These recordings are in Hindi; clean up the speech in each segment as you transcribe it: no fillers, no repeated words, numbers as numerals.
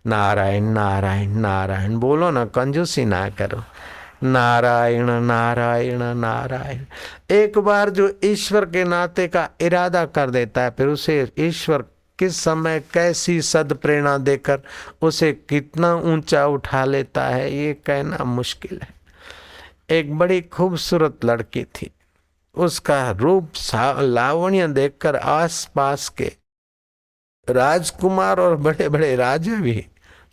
नारायण नारायण नारायण बोलो ना, कंजूसी ना करो। नारायण नारायण नारायण। एक बार जो ईश्वर के नाते का इरादा कर देता है, फिर उसे ईश्वर किस समय कैसी सद प्रेरणा देकर उसे कितना ऊंचा उठा लेता है, ये कहना मुश्किल है। एक बड़ी खूबसूरत लड़की थी, उसका रूप लावण्य देखकर आसपास के राजकुमार और बड़े बड़े राजा भी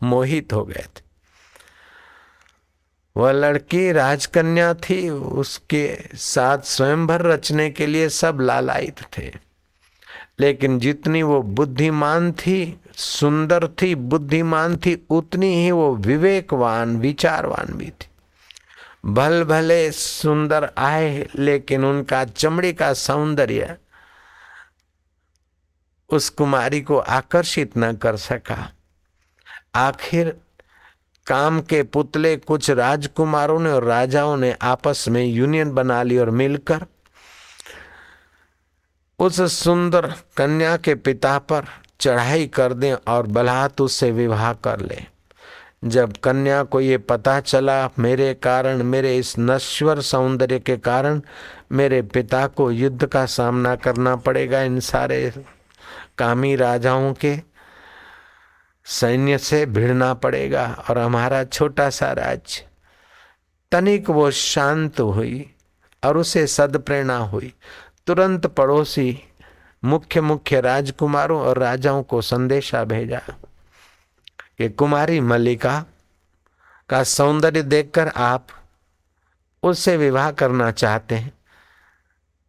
मोहित हो गए थे। वह लड़की राजकन्या थी, उसके साथ स्वयंवर रचने के लिए सब लालायित थे। लेकिन जितनी वो बुद्धिमान थी, सुंदर थी, बुद्धिमान थी, उतनी ही वो विवेकवान विचारवान भी थी। भल भले सुंदर आए, लेकिन उनका चमड़ी का सौंदर्य उस कुमारी को आकर्षित न कर सका। आखिर काम के पुतले कुछ राजकुमारों ने और राजाओं ने आपस में यूनियन बना ली और मिलकर उस सुंदर कन्या के पिता पर चढ़ाई कर दें और बलात् उससे विवाह कर ले। जब कन्या को ये पता चला, मेरे कारण, मेरे इस नश्वर सौंदर्य के कारण मेरे पिता को युद्ध का सामना करना पड़ेगा, इन सारे कामी राजाओं के सैन्य से भिड़ना पड़ेगा, और हमारा छोटा सा राज्य। तनिक वो शांत हुई और उसे सदप्रेरणा हुई। तुरंत पड़ोसी मुख्य मुख्य राजकुमारों और राजाओं को संदेशा भेजा कि कुमारी मल्लिका का सौंदर्य देखकर आप उससे विवाह करना चाहते हैं।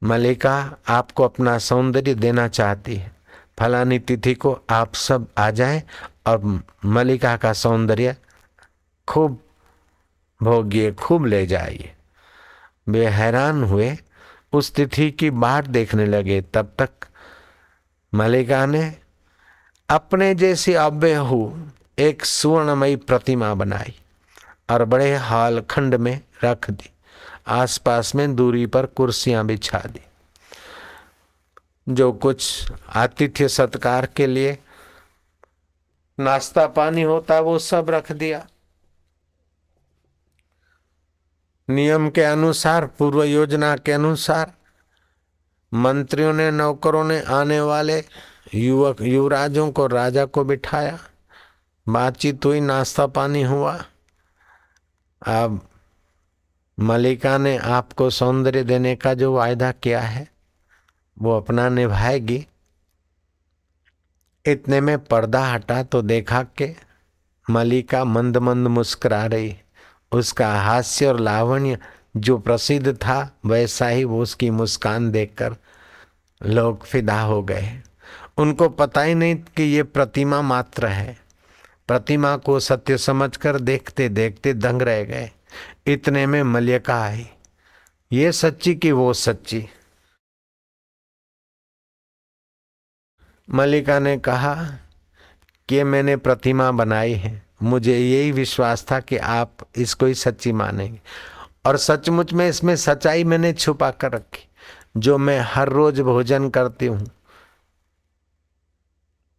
मल्लिका आपको अपना सौंदर्य देना चाहती है। फलानी तिथि को आप सब आ जाएं और मल्लिका का सौंदर्य खूब भोगिए, खूब ले जाइए। वे हैरान हुए, उस तिथि की बाट देखने लगे। तब तक मल्लिका ने अपने जैसी अबेहू एक सुवर्णमयी प्रतिमा बनाई और बड़े हॉल खंड में रख दी। आसपास में दूरी पर कुर्सियां बिछा दी। जो कुछ आतिथ्य सत्कार के लिए नाश्ता पानी होता वो सब रख दिया। नियम के अनुसार, पूर्व योजना के अनुसार मंत्रियों ने, नौकरों ने आने वाले युवराजों को, राजा को बिठाया। बातचीत हुई, नाश्ता पानी हुआ। अब मल्लिका ने आपको सौंदर्य देने का जो वायदा किया है वो अपना निभाएगी। इतने में पर्दा हटा तो देखा कि मल्लिका मंद मंद मुस्कुरा रही। उसका हास्य और लावण्य जो प्रसिद्ध था, वैसा ही वो उसकी मुस्कान देखकर लोग फिदा हो गए। उनको पता ही नहीं कि ये प्रतिमा मात्र है। प्रतिमा को सत्य समझकर देखते देखते दंग रह गए। इतने में मल्लिका आई, ये सच्ची कि वो सच्ची। मल्लिका ने कहा कि मैंने प्रतिमा बनाई है, मुझे यही विश्वास था कि आप इसको ही सच्ची मानेंगे, और सचमुच में इसमें सच्चाई मैंने छुपा कर रखी। जो मैं हर रोज भोजन करती हूँ,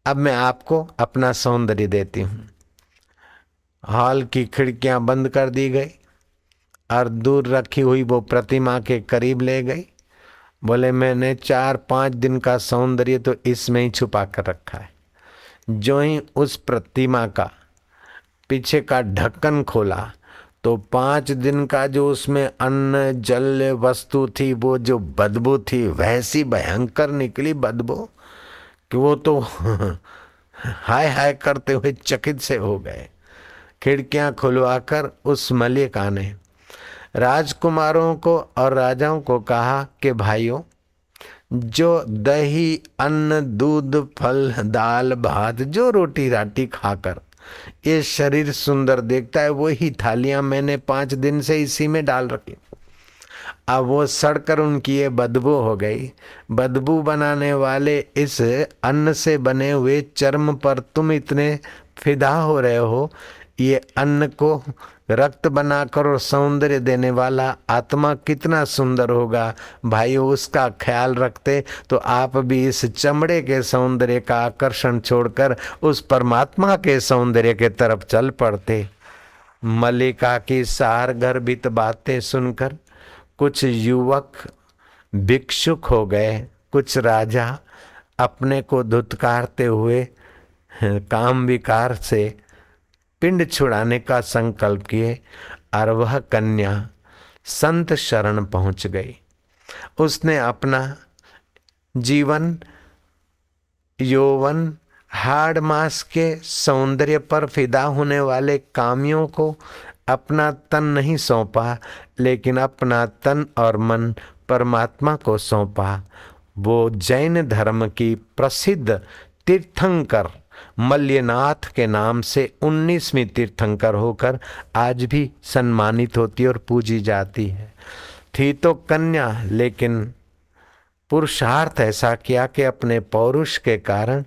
अब मैं आपको अपना सौंदर्य देती हूँ। हॉल की खिड़कियां बंद कर दी गई और दूर रखी हुई वो प्रतिमा के करीब ले गई। बोले, मैंने 4-5 दिन का सौंदर्य तो इसमें ही छुपा कर रखा है। जो ही उस प्रतिमा का पीछे का ढक्कन खोला तो 5 दिन का जो उसमें अन्न जल वस्तु थी, वो जो बदबू थी, वैसी भयंकर निकली बदबू कि वो तो हाय हाय करते हुए चकित से हो गए। खिड़कियां खुलवाकर उस मल्लिका ने राजकुमारों को और राजाओं को कहा कि भाइयों, जो दही अन्न दूध फल दाल भात, जो रोटी राटी खाकर ये शरीर सुंदर देखता है, वही थालियां मैंने 5 दिन से इसी में डाल रखी। अब वो सड़कर उनकी ये बदबू हो गई। बदबू बनाने वाले इस अन्न से बने हुए चर्म पर तुम इतने फिदा हो रहे हो, ये अन्न को रक्त बनाकर और सौंदर्य देने वाला आत्मा कितना सुंदर होगा भाइयों, उसका ख्याल रखते तो आप भी इस चमड़े के सौंदर्य का आकर्षण छोड़कर उस परमात्मा के सौंदर्य के तरफ चल पड़ते। मल्लिका की सार गर्भित बातें सुनकर कुछ युवक भिक्षुक हो गए, कुछ राजा अपने को धुतकारते हुए काम विकार से पिंड छुड़ाने का संकल्प किए और वह कन्या संत शरण पहुंच गई। उसने अपना जीवन यौवन हाड़ मास के सौंदर्य पर फिदा होने वाले कामियों को अपना तन नहीं सौंपा, लेकिन अपना तन और मन परमात्मा को सौंपा। वो जैन धर्म की प्रसिद्ध तीर्थंकर मल्यनाथ के नाम से 19वीं तीर्थंकर होकर आज भी सम्मानित होती और पूजी जाती है। थी तो कन्या, लेकिन पुरुषार्थ ऐसा किया कि अपने पौरुष के कारण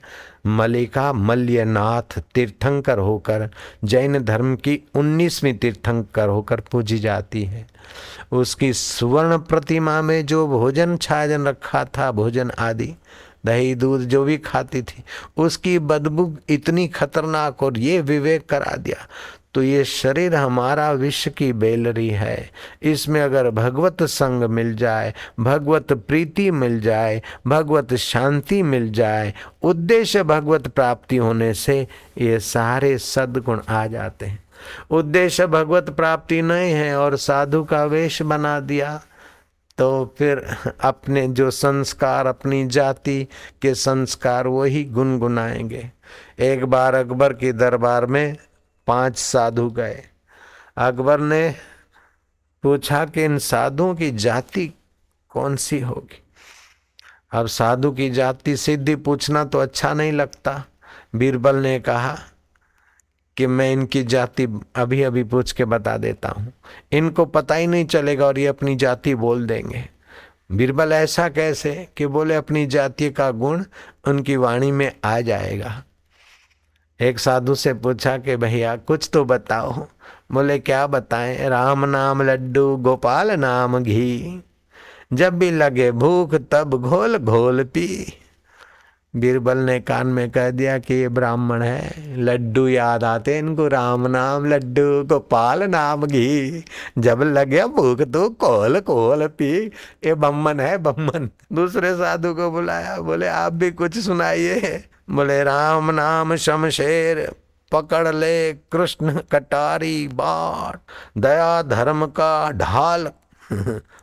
मल्लिका मल्यनाथ तीर्थंकर होकर जैन धर्म की 19वीं तीर्थंकर होकर पूजी जाती है। उसकी सुवर्ण प्रतिमा में जो भोजन छाजन रखा था, भोजन आदि दही दूध जो भी खाती थी, उसकी बदबू इतनी खतरनाक और ये विवेक करा दिया तो ये शरीर हमारा विष की बेलरी है, इसमें अगर भगवत संग मिल जाए, भगवत प्रीति मिल जाए, भगवत शांति मिल जाए, उद्देश्य भगवत प्राप्ति होने से ये सारे सद्गुण आ जाते हैं। उद्देश्य भगवत प्राप्ति नहीं है और साधु का वेश बना दिया तो फिर अपने जो संस्कार, अपनी जाति के संस्कार वही गुनगुनाएंगे। एक बार अकबर के दरबार में 5 साधु गए। अकबर ने पूछा कि इन साधुओं की जाति कौन सी होगी। अब साधु की जाति सीधी पूछना तो अच्छा नहीं लगता। बीरबल ने कहा कि मैं इनकी जाति अभी अभी पूछ के बता देता हूँ, इनको पता ही नहीं चलेगा और ये अपनी जाति बोल देंगे। बीरबल ऐसा कैसे? कि बोले अपनी जाति का गुण उनकी वाणी में आ जाएगा। एक साधु से पूछा कि भैया कुछ तो बताओ। बोले क्या बताएं? राम नाम लड्डू, गोपाल नाम घी, जब भी लगे भूख तब घोल घोल पी। बीरबल ने कान में कह दिया कि ये ब्राह्मण है, लड्डू याद आते इनको, राम नाम लड्डू, गोपाल नाम घी, जब लगे भूख तो कोल कोल पी। ये बम्मन है, बम्मन। दूसरे साधु को बुलाया, बोले आप भी कुछ सुनाइए। बोले राम नाम शमशेर, पकड़ ले कृष्ण कटारी बाट, दया धर्म का ढाल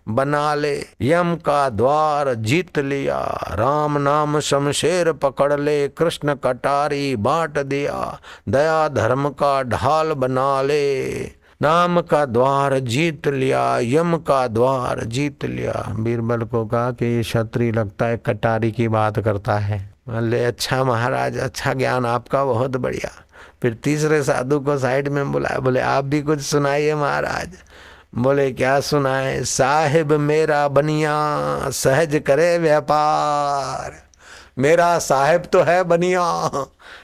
बना ले, यम का द्वार जीत लिया। राम नाम शमशेर पकड़ ले, कृष्ण कटारी बांट दिया, दया धर्म का ढाल बना ले। नाम का द्वार जीत लिया, यम का द्वार जीत लिया। बीरबल को कहा कि ये क्षत्रिय लगता है, कटारी की बात करता है। बोले अच्छा महाराज, अच्छा ज्ञान आपका, बहुत बढ़िया। फिर तीसरे साधु को साइड में बुलाया, बोले आप भी कुछ सुनाइए महाराज। बोले क्या सुनाए? साहिब मेरा बनिया सहज करे व्यापार। मेरा साहिब तो है बनिया,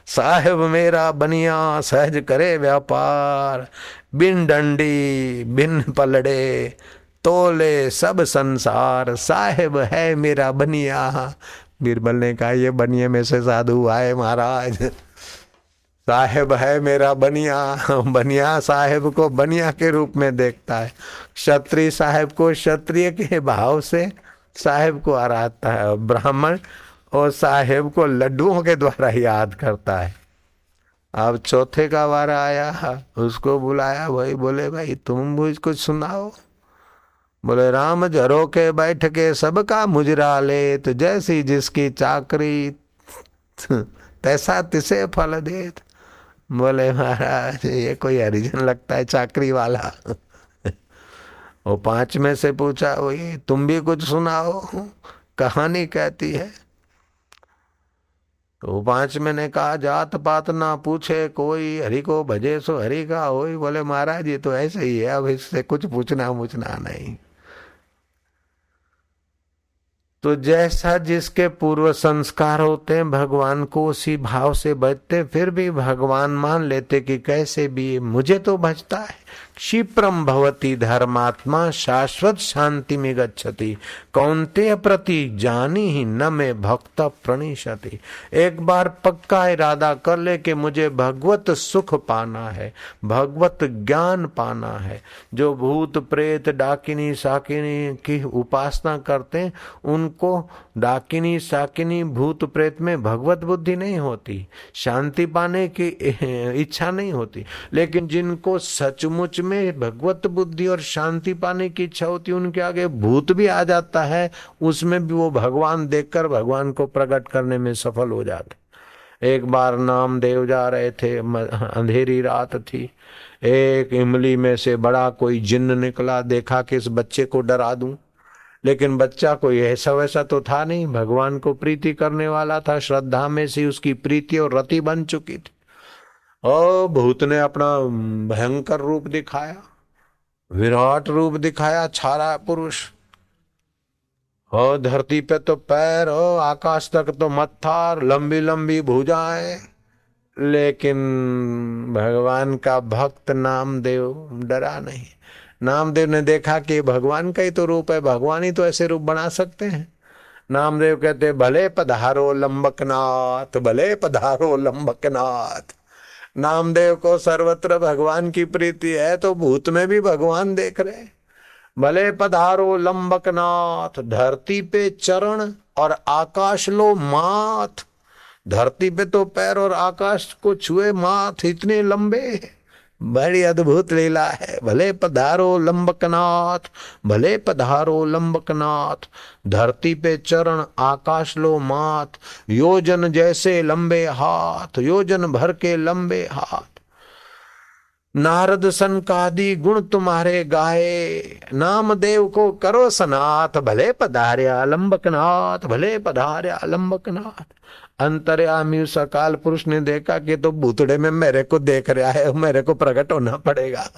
साहिब मेरा बनिया सहज करे व्यापार। बिन डंडी बिन पलड़े तोले सब संसार, साहिब है मेरा बनिया। बीरबल ने कहा ये बनिए में से साधु आए महाराज, साहेब है मेरा बनिया। बनिया साहेब को बनिया के रूप में देखता है, क्षत्रिय साहेब को क्षत्रिय के भाव से साहेब को आराधता है, और ब्राह्मण और साहेब को लड्डुओं के द्वारा याद करता है। अब चौथे का वारा आया, उसको बुलाया। भाई बोले भाई तुम मुझ कुछ सुनाओ। बोले राम जरो के बैठ के सबका मुजरा ले, तो जैसी जिसकी चाकरी तैसा तिसे फल देत। बोले महाराज ये कोई हरिजन लगता है चाकरी वाला। वो 5 में से पूछा, वही तुम भी कुछ सुनाओ, कहानी कहती है। तो 5 में ने कहा जात पात ना पूछे कोई, हरि को भजे सो हरि का होई। बोले महाराज ये तो ऐसे ही है, अब इससे कुछ पूछना नहीं। तो जैसा जिसके पूर्व संस्कार होते हैं भगवान को उसी भाव से भजते, फिर भी भगवान मान लेते कि कैसे भी मुझे तो भजता है। क्षिप्रम भवति धर्मात्मा शाश्वत शांति में गच्छति कौन्तेय प्रति जानी ही न में भक्त प्रणिशति। एक बार पक्का इरादा कर ले कि मुझे भगवत सुख पाना है, भगवत ज्ञान पाना है। जो भूत प्रेत डाकिनी साकिनी की उपासना करते हैं उनको डाकिनी साकिनी भूत प्रेत में भगवत बुद्धि नहीं होती, शांति पाने की इच्छा नहीं होती। लेकिन जिनको सचमुच में भगवत बुद्धि और शांति पाने की इच्छा होती, उनके आगे भूत भी आ जाता है, उसमें भी वो भगवान देखकर भगवान को प्रकट करने में सफल हो जाते। एक बार नामदेव जा रहे थे, अंधेरी रात थी, एक इमली में से बड़ा कोई जिन्न निकला। देखा कि इस बच्चे को डरा दूं, लेकिन बच्चा कोई ऐसा वैसा तो था नहीं, भगवान को प्रीति करने वाला था। श्रद्धा में से उसकी प्रीति और रति बन चुकी थी। और भूत ने अपना भयंकर रूप दिखाया, विराट रूप दिखाया, छारा पुरुष हो, धरती पे तो पैर हो, आकाश तक तो मत्था, लंबी लंबी भुजाएं। लेकिन भगवान का भक्त नामदेव डरा नहीं। नामदेव ने देखा कि भगवान का ही तो रूप है, भगवान ही तो ऐसे रूप बना सकते हैं। नामदेव कहते भले पधारो लंबकनाथ, भले पधारो लंबकनाथ। नामदेव को सर्वत्र भगवान की प्रीति है, तो भूत में भी भगवान देख रहे। भले पधारो लंबकनाथ, धरती पे चरण और आकाश लो माथ। धरती पे तो पैर और आकाश को छुए माथ, इतने लंबे, बड़ी अद्भुत लीला है। भले पधारो लंबकनाथ, भले पधारो लंबकनाथ, धरती पे चरण आकाश लो माथ, योजन जैसे लंबे हाथ, योजन भर के लंबे हाथ। नारद सनकादि गुण तुम्हारे गाए, नामदेव को करो सनाथ। भले पधार्या लंबकनाथ, भले पधार्या लंबकनाथ। अंतर्यामी उस अकाल पुरुष ने देखा कि तो भूतड़े में मेरे को देख रहा है, मेरे को प्रकट होना पड़ेगा।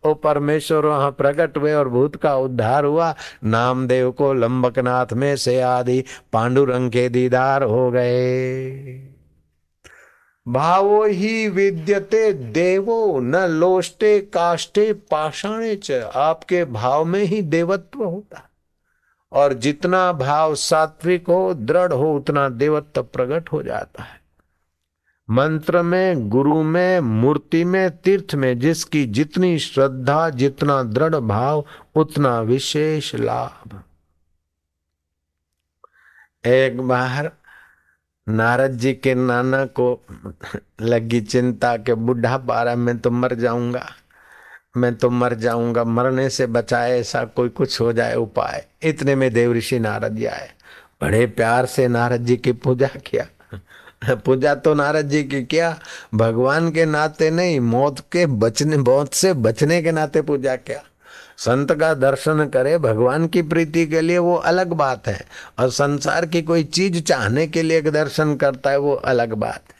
ओ परमेश्वर वहां प्रकट हुए और भूत का उद्धार हुआ। नामदेव को लंबकनाथ में से आदि पांडुरंग के दीदार हो गए। भावो ही विद्यते देवो न लोष्टे काष्टे पाषाणे च। आपके भाव में ही देवत्व होता, और जितना भाव सात्विक हो, दृढ़ हो, उतना देवत्व प्रकट हो जाता है। मंत्र में, गुरु में, मूर्ति में, तीर्थ में जिसकी जितनी श्रद्धा, जितना दृढ़ भाव, उतना विशेष लाभ। एक बार नारद जी के नाना को लगी चिंता कि बुढ़ा पारा मैं तो मर जाऊंगा, मैं तो मर जाऊंगा, मरने से बचाए ऐसा कोई कुछ हो जाए उपाय। इतने में देवऋषि नारद जी आए, बड़े प्यार से नारद जी की पूजा किया। पूजा तो नारद जी की किया, भगवान के नाते नहीं, मौत से बचने के नाते पूजा किया। संत का दर्शन करे भगवान की प्रीति के लिए वो अलग बात है, और संसार की कोई चीज चाहने के लिए दर्शन करता है वो अलग बात है।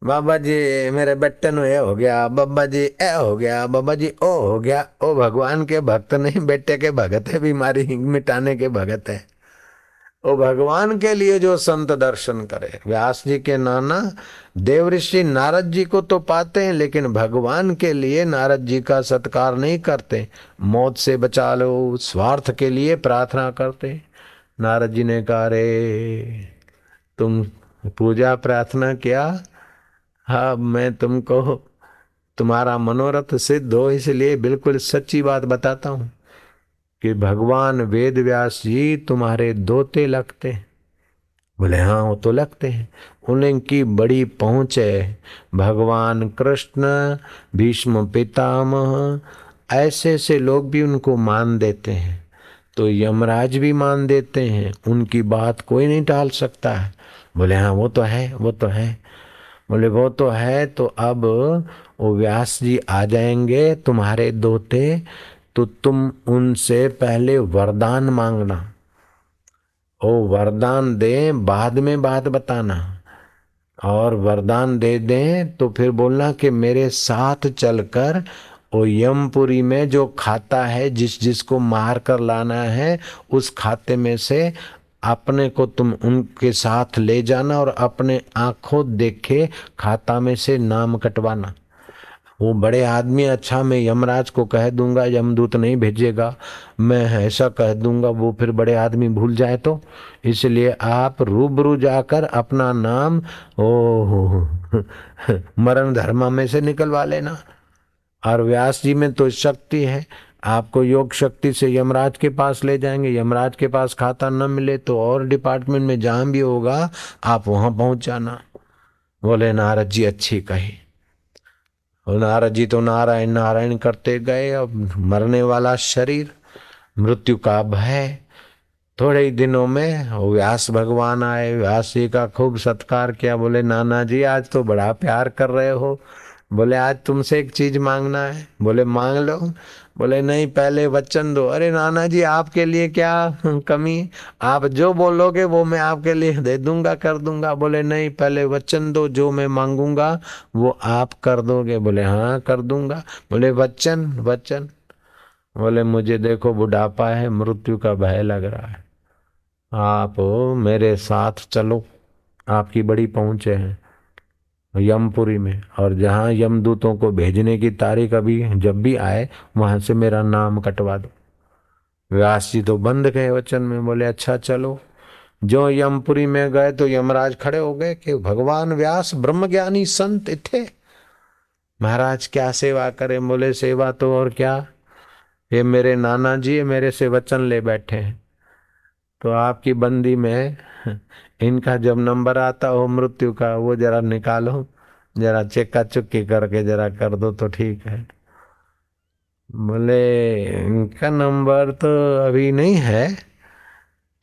बाबा जी मेरे बेटे नु ये हो गया, बाबा जी ए हो गया, बाबा जी ओ हो गया। ओ भगवान के भक्त नहीं, बेटे के भगत है, बीमारी मिटाने के भगत है। ओ भगवान के लिए जो संत दर्शन करे। व्यास जी के नाना देवऋषि नारद जी को तो पाते हैं, लेकिन भगवान के लिए नारद जी का सत्कार नहीं करते, मौत से बचा लो स्वार्थ के लिए प्रार्थना करते। नारद जी ने कहा रे तुम पूजा प्रार्थना किया, हाँ मैं तुमको तुम्हारा मनोरथ सिद्ध हो, इसलिए बिल्कुल सच्ची बात बताता हूँ कि भगवान वेद व्यास जी तुम्हारे दोते लगते हैं। बोले हाँ वो तो लगते हैं, उनकी बड़ी पहुँच है। भगवान कृष्ण, भीष्म पितामह, ऐसे ऐसे लोग भी उनको मान देते हैं, तो यमराज भी मान देते हैं, उनकी बात कोई नहीं टाल सकता है। बोले हाँ वो तो है, वो तो है। बोले वो तो है, तो अब वो व्यास जी आ जाएंगे तुम्हारे दोते, तो तुम उनसे पहले वरदान मांगना, ओ वरदान दें बाद में बात बताना, और वरदान दे दें तो फिर बोलना कि मेरे साथ चलकर ओ यमपुरी में जो खाता है, जिस जिसको मार कर लाना है, उस खाते में से अपने को तुम उनके साथ ले जाना और अपने आंखों देखे खाता में से नाम कटवाना। वो बड़े आदमी, अच्छा मैं यमराज को कह दूंगा, यमदूत नहीं भेजेगा, मैं ऐसा कह दूंगा, वो फिर बड़े आदमी भूल जाए तो। इसलिए आप रूबरू जाकर अपना नाम ओ मरण धर्मा में से निकलवा लेना। और व्यास जी में तो शक्ति है, आपको योग शक्ति से यमराज के पास ले जाएंगे। यमराज के पास खाता न मिले तो और डिपार्टमेंट में जहां भी होगा आप वहां पहुंच जाना। बोले नारद जी अच्छी कही। और नारद जी तो नारायण नारायण करते गए। अब मरने वाला शरीर, मृत्यु का भय। थोड़े ही दिनों में वो व्यास भगवान आए, व्यास जी का खूब सत्कार किया। बोले नाना जी आज तो बड़ा प्यार कर रहे हो। बोले आज तुमसे एक चीज मांगना है। बोले मांग लो। बोले नहीं पहले वचन दो। अरे नाना जी आपके लिए क्या कमी, आप जो बोलोगे वो मैं आपके लिए दे दूंगा, कर दूंगा। बोले नहीं पहले वचन दो, जो मैं मांगूंगा वो आप कर दोगे। बोले हाँ कर दूंगा। बोले वचन वचन। बोले मुझे देखो बुढ़ापा है, मृत्यु का भय लग रहा है, आप मेरे साथ चलो, आपकी बड़ी पहुंच है यमपुरी में, और जहां यमदूतों को भेजने की तारीख अभी जब भी आए वहां से मेरा नाम कटवा दो। व्यास जी तो बंद गए वचन में। बोले अच्छा चलो। जो यमपुरी में गए तो यमराज खड़े हो गए कि भगवान व्यास ब्रह्मज्ञानी संत थे, महाराज क्या सेवा करें। बोले सेवा तो और क्या, ये मेरे नाना जी ये मेरे से वचन ले बैठे हैं, तो आपकी बंदी में इनका जब नंबर आता हो मृत्यु का वो जरा निकालो, जरा चेक्का चुक्की करके जरा कर दो तो ठीक है। बोले इनका नंबर तो अभी नहीं है।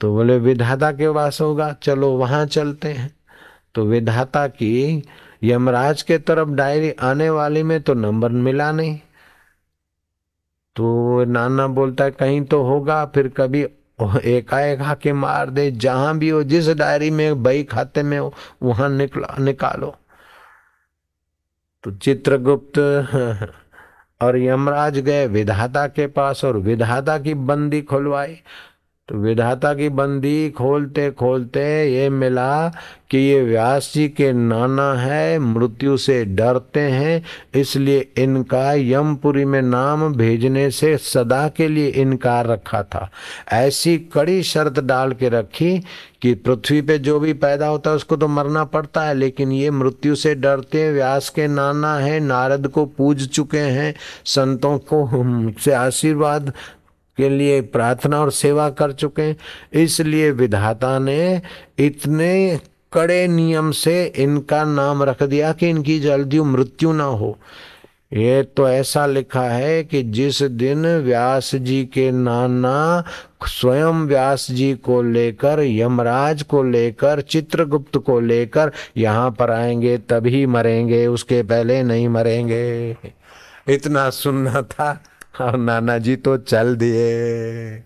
तो बोले विधाता के पास होगा, चलो वहां चलते हैं। तो विधाता की यमराज के तरफ डायरी आने वाली में तो नंबर मिला नहीं। तो नाना बोलता है कहीं तो होगा, फिर कभी एकाएक आके मार दे, जहां भी हो जिस डायरी में बही खाते में हो वहां निकालो। तो चित्रगुप्त और यमराज गए विधाता के पास और विधाता की बंदी खुलवाई। तो विधाता की बंदी खोलते खोलते ये मिला कि ये व्यास जी के नाना है, मृत्यु से डरते हैं, इसलिए इनका यमपुरी में नाम भेजने से सदा के लिए इनकार रखा था। ऐसी कड़ी शर्त डाल के रखी कि पृथ्वी पे जो भी पैदा होता है उसको तो मरना पड़ता है, लेकिन ये मृत्यु से डरते हैं, व्यास के नाना है, नारद को पूज चुके हैं, संतों को से आशीर्वाद के लिए प्रार्थना और सेवा कर चुके हैं, इसलिए विधाता ने इतने कड़े नियम से इनका नाम रख दिया कि इनकी जल्दी मृत्यु ना हो। ये तो ऐसा लिखा है कि जिस दिन व्यास जी के नाना स्वयं व्यास जी को लेकर, यमराज को लेकर, चित्रगुप्त को लेकर यहाँ पर आएंगे तभी मरेंगे, उसके पहले नहीं मरेंगे। इतना सुनना था और नाना जी तो चल दिए।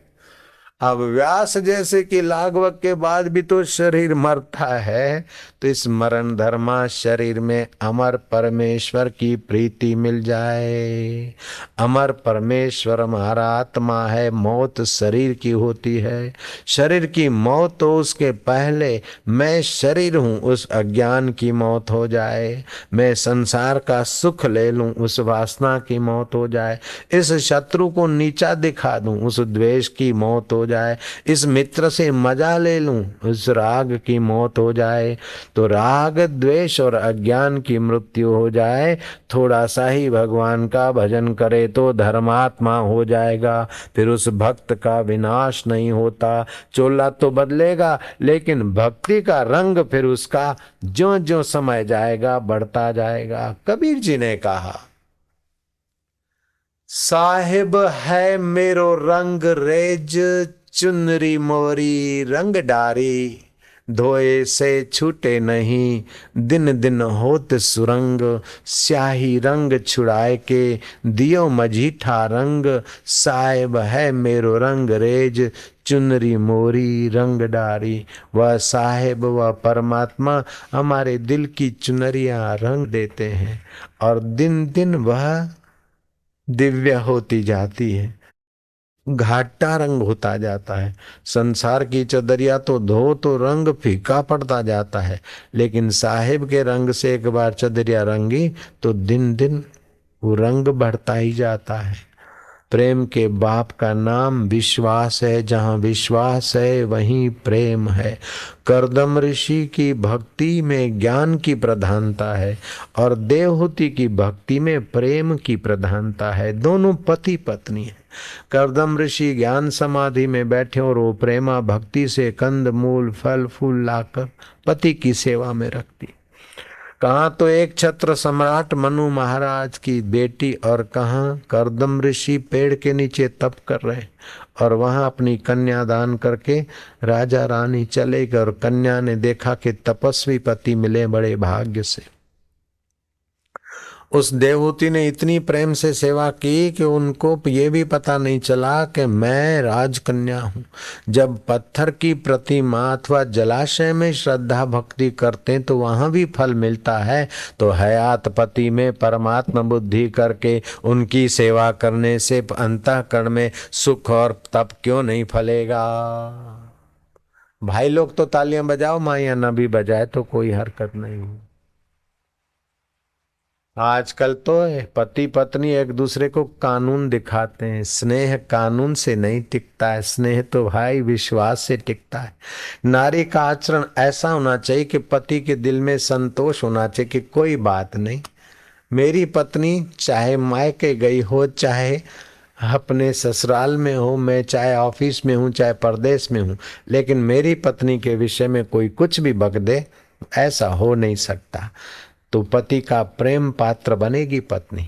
अब व्यास जैसे कि लाघवक के बाद भी तो शरीर मरता है, तो इस मरण धर्मा शरीर में अमर परमेश्वर की प्रीति मिल जाए। अमर परमेश्वर हमारा आत्मा है, मौत शरीर की होती है। शरीर की मौत तो उसके पहले मैं शरीर हूँ उस अज्ञान की मौत हो जाए, मैं संसार का सुख ले लूं उस वासना की मौत हो जाए, इस शत्रु को नीचा दिखा दूं उस द्वेष की मौत हो जाए, इस मित्र से मजा ले लूं उस राग की मौत हो जाए। तो राग द्वेष और अज्ञान की मृत्यु हो जाए। थोड़ा सा ही भगवान का भजन करे तो धर्मात्मा हो जाएगा, फिर उस भक्त का विनाश नहीं होता। चोला तो बदलेगा लेकिन भक्ति का रंग फिर उसका ज्यों ज्यों समय जाएगा बढ़ता जाएगा। कबीर जी ने कहा साहिब है मेरो रंग रेज, चुनरी मोरी रंग डारी, धोए से छूटे नहीं दिन दिन होत सुरंग, स्याही रंग छुड़ाए के दियो मझीठा रंग, साहिब है मेरो रंग रेज, चुनरी मोरी रंग डारी। वह साहिब वह परमात्मा हमारे दिल की चुनरियां रंग देते हैं और दिन दिन वह दिव्य होती जाती है। घाटा रंग होता जाता है। संसार की चदरिया तो धो तो रंग फीका पड़ता जाता है, लेकिन साहिब के रंग से एक बार चदरिया रंगी तो दिन दिन वो रंग बढ़ता ही जाता है। प्रेम के बाप का नाम विश्वास है, जहाँ विश्वास है वहीं प्रेम है। करदम ऋषि की भक्ति में ज्ञान की प्रधानता है और देवहूति की भक्ति में प्रेम की प्रधानता है। दोनों पति पत्नी है। करदम ऋषि ज्ञान समाधि में बैठे और वो प्रेमा भक्ति से कंद मूल फल फूल लाकर पति की सेवा में रखती। कहाँ तो एक छत्र सम्राट मनु महाराज की बेटी और कहाँ करदम ऋषि पेड़ के नीचे तप कर रहे और वहां अपनी कन्या दान करके राजा रानी चले गए और कन्या ने देखा कि तपस्वी पति मिले बड़े भाग्य से। उस देवहूति ने इतनी प्रेम से सेवा की कि उनको ये भी पता नहीं चला कि मैं राजकन्या हूँ। जब पत्थर की प्रतिमा अथवा जलाशय में श्रद्धा भक्ति करते हैं तो वहां भी फल मिलता है, तो हयात पति में परमात्मा बुद्धि करके उनकी सेवा करने से अंतःकरण में सुख और तप क्यों नहीं फलेगा। भाई लोग तो तालियां बजाओ, माइया न भी बजाए तो कोई हरकत नहीं। आजकल तो पति पत्नी एक दूसरे को कानून दिखाते हैं। स्नेह कानून से नहीं टिकता है, स्नेह तो भाई विश्वास से टिकता है। नारी का आचरण ऐसा होना चाहिए कि पति के दिल में संतोष होना चाहिए कि कोई बात नहीं, मेरी पत्नी चाहे मायके गई हो, चाहे अपने ससुराल में हो, मैं चाहे ऑफिस में हूँ, चाहे परदेश में हूँ, लेकिन मेरी पत्नी के विषय में कोई कुछ भी बक दे, ऐसा हो नहीं सकता। तो पति का प्रेम पात्र बनेगी पत्नी।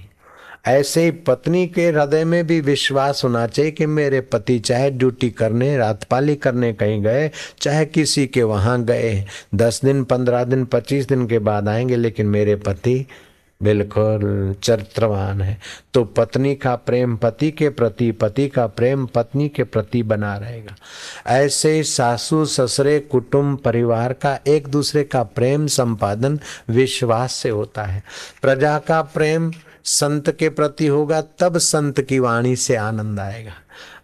ऐसे ही पत्नी के हृदय में भी विश्वास होना चाहिए कि मेरे पति चाहे ड्यूटी करने रातपाली करने कहीं गए, चाहे किसी के वहां गए, 10 दिन 15 दिन 25 दिन के बाद आएंगे, लेकिन मेरे पति बिल्कुल चरित्रवान है। तो पत्नी का प्रेम पति के प्रति, पति का प्रेम पत्नी के प्रति बना रहेगा। ऐसे सासू ससुरे कुटुंब परिवार का एक दूसरे का प्रेम संपादन विश्वास से होता है। प्रजा का प्रेम संत के प्रति होगा तब संत की वाणी से आनंद आएगा।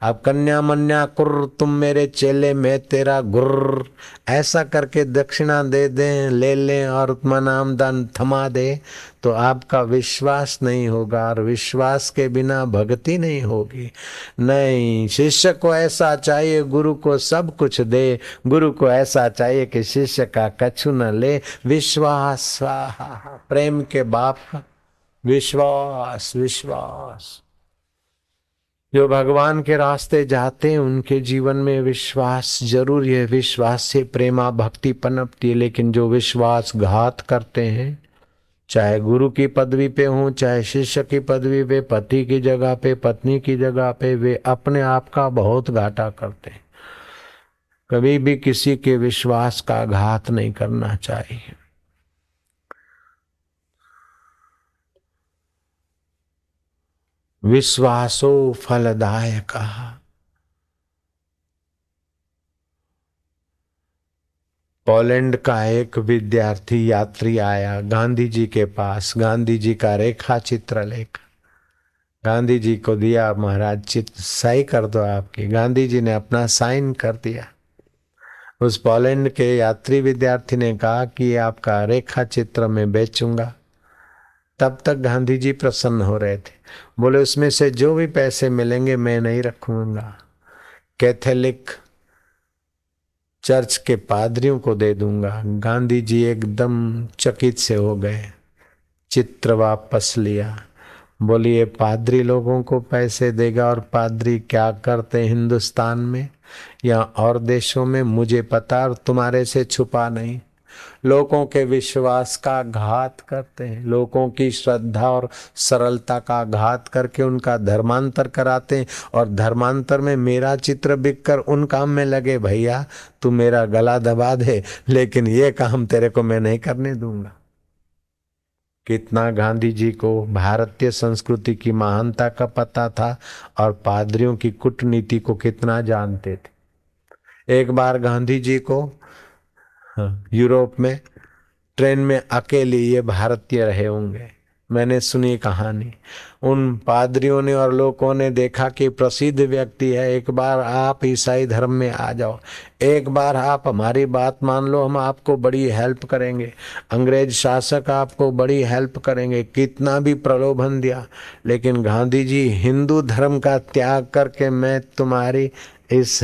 अब कन्या मन्या कुर्र तुम मेरे चेले मैं तेरा गुर्र, ऐसा करके दक्षिणा दे दें, ले लें और नाम दान थमा दे तो आपका विश्वास नहीं होगा, और विश्वास के बिना भक्ति नहीं होगी। नहीं, शिष्य को ऐसा चाहिए गुरु को सब कुछ दे, गुरु को ऐसा चाहिए कि शिष्य का कछु न ले। विश्वास, प्रेम के बाप का विश्वास। विश्वास जो भगवान के रास्ते जाते हैं उनके जीवन में विश्वास जरूर है, विश्वास से प्रेमा भक्ति पनपती है। लेकिन जो विश्वासघात करते हैं, चाहे गुरु की पदवी पे हों, चाहे शिष्य की पदवी पे, पति की जगह पे, पत्नी की जगह पे, वे अपने आप का बहुत घाटा करते हैं। कभी भी किसी के विश्वास का घात नहीं करना चाहिए। विश्वासो फलदायक। पोलैंड का एक विद्यार्थी यात्री आया गांधी जी के पास, गांधी जी का रेखा चित्र लेकर गांधी जी को दिया। महाराज चित्र सही कर दो आपकी। गांधी जी ने अपना साइन कर दिया। उस पोलैंड के यात्री विद्यार्थी ने कहा कि आपका रेखा चित्र मैं बेचूंगा। तब तक गांधी जी प्रसन्न हो रहे थे। बोले उसमें से जो भी पैसे मिलेंगे मैं नहीं रखूंगा, कैथोलिक चर्च के पादरियों को दे दूंगा। गांधी जी एकदम चकित से हो गए, चित्र वापस लिया। बोलिए पादरी लोगों को पैसे देगा, और पादरी क्या करते हिंदुस्तान में या और देशों में मुझे पता, और तुम्हारे से छुपा नहीं। लोगों के विश्वास का घात करते हैं, लोगों की श्रद्धा और सरलता का घात करके उनका धर्मांतर कराते हैं, और धर्मांतर में मेरा चित्र बिककर उन काम में लगे। भैया तू मेरा गला दबा दे, लेकिन ये काम तेरे को मैं नहीं करने दूंगा। कितना गांधी जी को भारतीय संस्कृति की महानता का पता था और पादरियों की कूटनीति को कितना जानते थे। एक बार गांधी जी को यूरोप में ट्रेन में अकेले, ये भारतीय रहे होंगे, मैंने सुनी कहानी। उन पादरियों ने और लोगों ने देखा कि प्रसिद्ध व्यक्ति है, एक बार आप ईसाई धर्म में आ जाओ, एक बार आप हमारी बात मान लो, हम आपको बड़ी हेल्प करेंगे, अंग्रेज शासक आपको बड़ी हेल्प करेंगे। कितना भी प्रलोभन दिया, लेकिन गांधी जी हिंदू धर्म का त्याग करके मैं तुम्हारी इस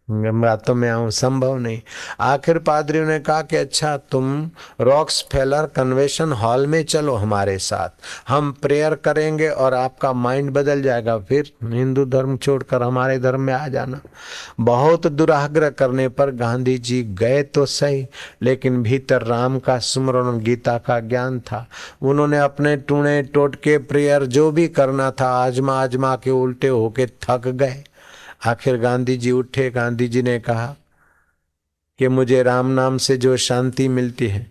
बातों में आऊं, संभव नहीं। आखिर पादरियों ने कहा कि अच्छा तुम रॉक्सफेलर कन्वेंशन हॉल में चलो हमारे साथ, हम प्रेयर करेंगे और आपका माइंड बदल जाएगा, फिर हिंदू धर्म छोड़कर हमारे धर्म में आ जाना। बहुत दुराग्रह करने पर गांधी जी गए तो सही, लेकिन भीतर राम का सुमरण गीता का ज्ञान था। उन्होंने अपने टूणे टोटके प्रेयर जो भी करना था आजमा आजमा के उल्टे होके थक गए। आखिर गांधी जी उठे। गांधी जी ने कहा कि मुझे राम नाम से जो शांति मिलती है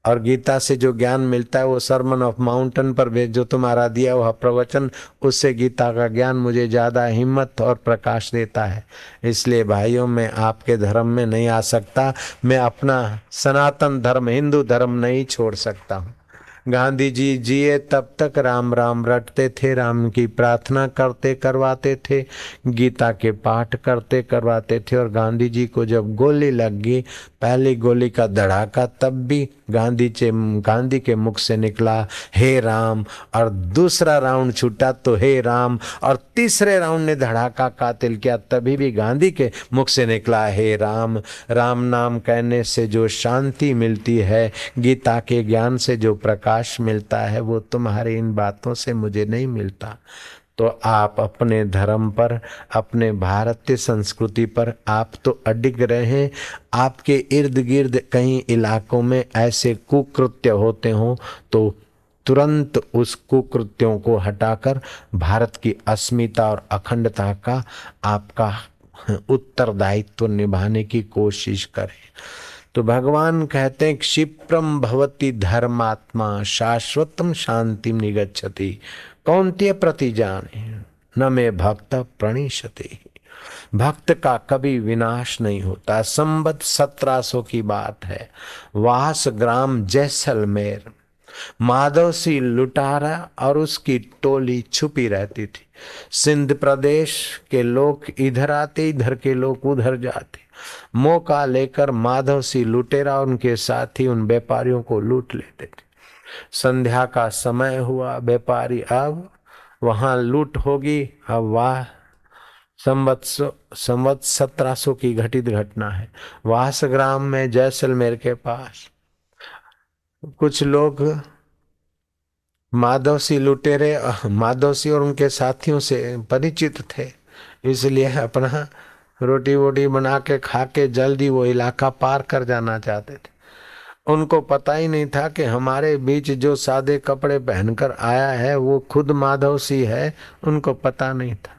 और गीता से जो ज्ञान मिलता है वो सरमन ऑफ माउंटेन पर जो तुम्हारा दिया हुआ प्रवचन, उससे गीता का ज्ञान मुझे ज़्यादा हिम्मत और प्रकाश देता है। इसलिए भाइयों मैं आपके धर्म में नहीं आ सकता, मैं अपना सनातन धर्म हिंदू धर्म नहीं छोड़ सकता हूँ। गांधी जी जिए तब तक राम राम रटते थे, राम की प्रार्थना करते करवाते थे, गीता के पाठ करते करवाते थे। और गांधी जी को जब गोली लग गई, पहली गोली का धड़ाका, तब भी गांधी के मुख से निकला हे राम, और दूसरा राउंड छूटा तो हे राम, और तीसरे राउंड ने धड़ाका कातिल किया, तभी भी गांधी के मुख से निकला हे राम। राम नाम कहने से जो शांति मिलती है, गीता के ज्ञान से जो प्रकाश मिलता है, वो तुम्हारी इन बातों से मुझे नहीं मिलता। तो आप अपने धर्म पर, अपने भारतीय संस्कृति पर आप तो अडिग रहे। आपके इर्द गिर्द कई इलाकों में ऐसे कुकृत्य होते हों तो तुरंत उस कुकृत्यों को हटाकर भारत की अस्मिता और अखंडता का आपका उत्तरदायित्व निभाने की कोशिश करें। तो भगवान कहते हैं क्षिप्रम भवति धर्मात्मा शाश्वतम शांतिम निगच्छति कौन्तेय प्रतिजाने न में भक्त प्रणिशते। भक्त का कभी विनाश नहीं होता। संबत 1700 की बात है। वास ग्राम जैसलमेर, माधव सी लुटारा और उसकी टोली छुपी रहती थी। सिंध प्रदेश के लोग इधर आते, इधर के लोग उधर जाते। मौका लेकर माधव सी लुटेरा उनके साथी उन व्यापारियों को लूट लेते थे। संध्या का समय हुआ, व्यापारी अब वहां लूट होगी। अब वाह, संवत 1700 की घटित घटना है। वासग्राम में जैसलमेर के पास कुछ लोग माधवसी लुटेरे माधवसी और उनके साथियों से परिचित थे, इसलिए अपना रोटी वोटी बना के खा के जल्दी वो इलाका पार कर जाना चाहते थे। उनको पता ही नहीं था कि हमारे बीच जो सादे कपड़े पहनकर आया है वो खुद माधवसी है, उनको पता नहीं था।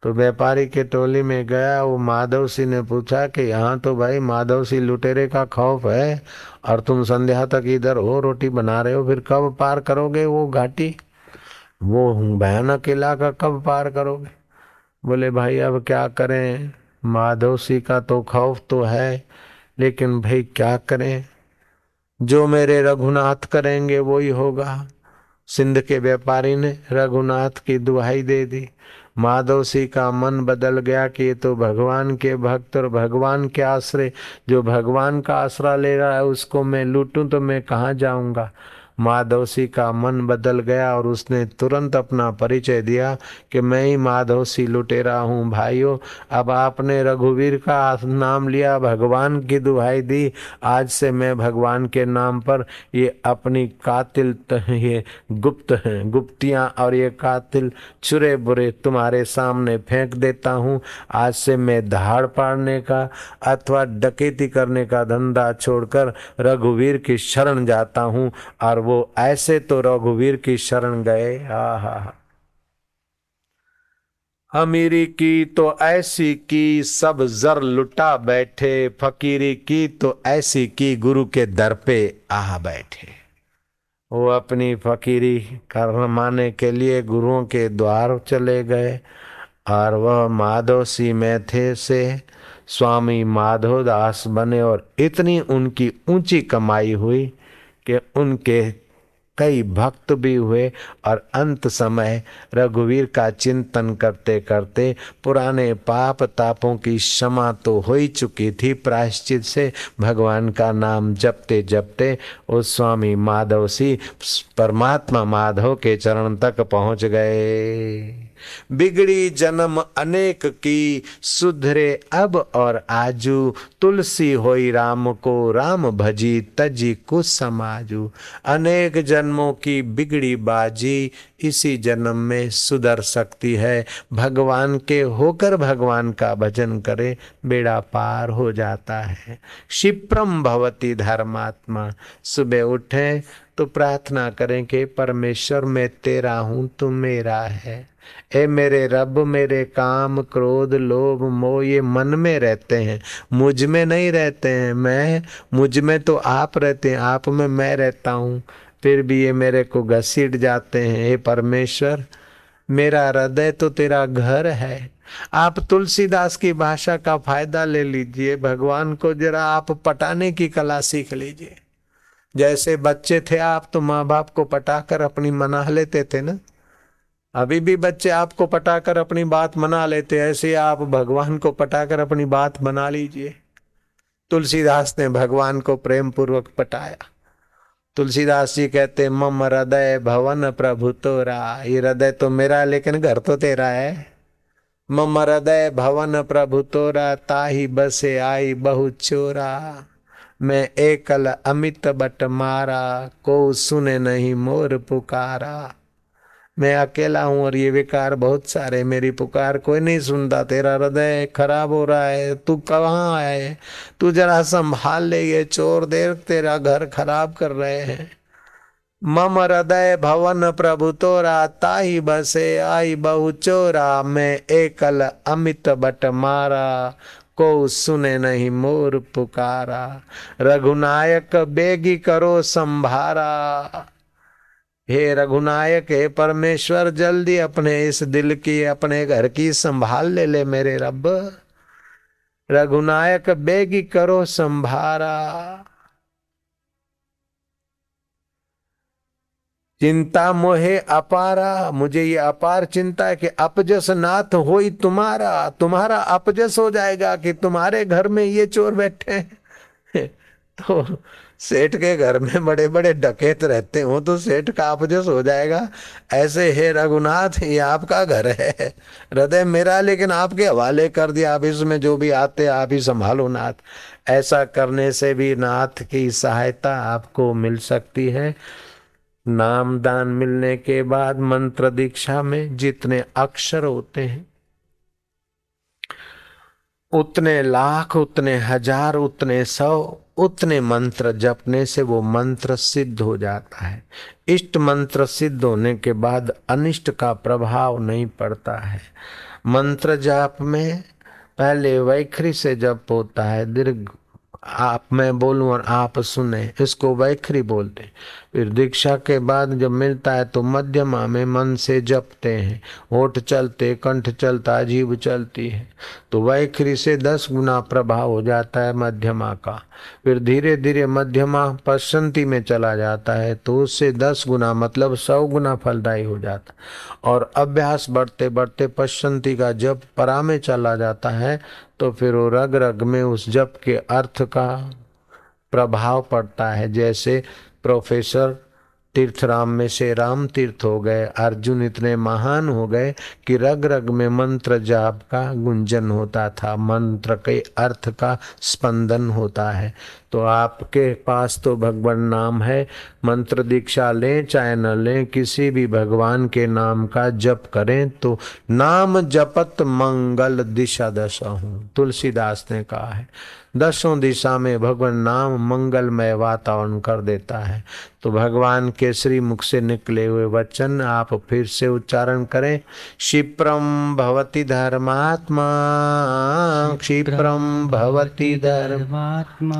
तो व्यापारी के टोली में गया, वो माधवसी ने पूछा कि यहाँ तो भाई माधवसी लुटेरे का खौफ है और तुम संध्या तक इधर हो, रोटी बना रहे हो, फिर कब पार करोगे वो घाटी, वो भयानक इलाका कब पार करोगे? बोले भाई अब क्या करें, माधवसी का तो खौफ तो है, लेकिन भाई क्या करें, जो मेरे रघुनाथ करेंगे वो ही होगा। सिंध के व्यापारी ने रघुनाथ की दुहाई दे दी। माधवसी का मन बदल गया कि ये तो भगवान के भक्त और भगवान के आश्रय, जो भगवान का आसरा ले रहा है उसको मैं लूटूं तो मैं कहाँ जाऊंगा। माधवसी का मन बदल गया और उसने तुरंत अपना परिचय दिया कि मैं ही माधवसी लुटेरा हूँ। भाइयों, अब आपने रघुवीर का नाम लिया, भगवान की दुहाई दी, आज से मैं भगवान के नाम पर ये अपनी कातिल ये गुप्तियाँ और ये कातिल छुरे बुरे तुम्हारे सामने फेंक देता हूँ। आज से मैं दहाड़ पाड़ने का अथवा डकैती करने का धंधा छोड़कर रघुवीर की शरण जाता हूँ। और वो ऐसे तो रघुवीर की शरण गए, हा। अमीरी की तो ऐसी की सब जर लुटा बैठे, फकीरी की तो ऐसी की गुरु के दर पे आ बैठे। वो अपनी फकीरी करवाने के लिए गुरुओं के द्वार चले गए और वह माधव सी में थे से स्वामी माधवदास बने और इतनी उनकी ऊंची कमाई हुई कि उनके कई भक्त भी हुए और अंत समय रघुवीर का चिंतन करते करते पुराने पाप तापों की क्षमा तो हो ही चुकी थी प्रायश्चित से। भगवान का नाम जपते जपते उस स्वामी माधव सी परमात्मा माधव के चरण तक पहुंच गए। बिगड़ी जन्म अनेक की सुधरे अब और आजू, तुलसी होई राम को राम भजी तजी कुछ समाजू। अनेक जन्मों की बिगड़ी बाजी इसी जन्म में सुधर सकती है। भगवान के होकर भगवान का भजन करे, बेड़ा पार हो जाता है। क्षिप्रम भवति धर्मात्मा। सुबह उठे तो प्रार्थना करें कि परमेश्वर मैं तेरा हूँ, तू मेरा है। ए मेरे रब, मेरे काम क्रोध लोभ मोह ये मन में रहते हैं, मुझ में नहीं रहते हैं। मैं मुझ में तो आप रहते हैं, आप में मैं रहता हूँ, फिर भी ये मेरे को घसीट जाते हैं। हे परमेश्वर, मेरा हृदय तो तेरा घर है। आप तुलसीदास की भाषा का फायदा ले लीजिए, भगवान को जरा आप पटाने की कला सीख लीजिए। जैसे बच्चे थे आप तो माँ बाप को पटाकर अपनी मना लेते थे ना, अभी भी बच्चे आपको पटाकर अपनी बात मना लेते, ऐसे आप भगवान को पटाकर अपनी बात बना लीजिए। तुलसीदास ने भगवान को प्रेम पूर्वक पटाया। तुलसीदास जी कहते मम हृदय भवन प्रभु तोरा, ये हृदय तो मेरा लेकिन घर तो तेरा है। मम हृदय भवन प्रभु तोरा, ताही बसे आई बहु चोरा। मैं एकल अमित बट मारा, को सुने नहीं मोर पुकारा। मैं अकेला हूं और ये विकार बहुत सारे, मेरी पुकार कोई नहीं सुनता। तेरा हृदय खराब हो रहा है, तू कहाँ है, तू जरा संभाल ले, ये चोर देर तेरा घर खराब कर रहे हैं। मम हृदय भवन प्रभु तोरा, ताही बसे आई बहु चोरा। मैं एकल अमित बट मारा, को सुने नहीं मोर पुकारा। रघुनायक बेगी करो संभारा। हे रघुनायक, हे परमेश्वर, जल्दी अपने इस दिल की, अपने घर की संभाल ले ले मेरे रब। रघुनायक बेगी करो संभारा। चिंता मोहे अपारा, मुझे ये अपार चिंता है कि अपजस नाथ होई तुम्हारा, तुम्हारा अपजस हो जाएगा कि तुम्हारे घर में ये चोर बैठे हैं। तो सेठ के घर में बड़े बड़े डकैत रहते हो तो सेठ का अपजस हो जाएगा। ऐसे हे रघुनाथ, ये आपका घर है, हृदय मेरा लेकिन आपके हवाले कर दिया, आप इसमें जो भी आते आप ही संभालो नाथ। ऐसा करने से भी नाथ की सहायता आपको मिल सकती है। नाम दान मिलने के बाद मंत्र दीक्षा में जितने अक्षर होते हैं, उतने लाख, उतने हजार, उतने सौ, उतने मंत्र जपने से वो मंत्र सिद्ध हो जाता है। इष्ट मंत्र सिद्ध होने के बाद अनिष्ट का प्रभाव नहीं पड़ता है। मंत्र जाप में पहले वैखरी से जप होता है, दीर्घ आप मैं बोलूं और आप सुने, इसको वैखरी बोलते हैं। फिर दीक्षा के बाद जब मिलता है तो मध्यमा में मन से जपते हैं, होठ चलते, कंठ चलता, जीभ चलती है, तो वैखरी से 10 गुना प्रभाव हो जाता है मध्यमा का। फिर धीरे धीरे मध्यमा पश्चंती में चला जाता है तो उससे 10 गुना मतलब 100 गुना फलदायी हो जाता। और अभ्यास बढ़ते बढ़ते पश्चंती का जप परा में चला जाता है तो फिर वो रग रग में उस जप के अर्थ का प्रभाव पड़ता है। जैसे प्रोफेसर तीर्थराम में से राम तीर्थ हो गए, अर्जुन इतने महान हो गए कि रग रग में मंत्र जाप का गुंजन होता था, मंत्र के अर्थ का स्पंदन होता है। तो आपके पास तो भगवान नाम है, मंत्र दीक्षा लें चाहे न लें, किसी भी भगवान के नाम का जप करें तो नाम जपत मंगल दिशा दशा हूँ, तुलसीदास ने कहा है। 10 दिशा में भगवान नाम मंगलमय वातावरण कर देता है। तो भगवान के श्री मुख से निकले हुए वचन आप फिर से उच्चारण करें। क्षिप्रम भवति धर्मात्मा, क्षिप्रम भवति धर्मात्मा,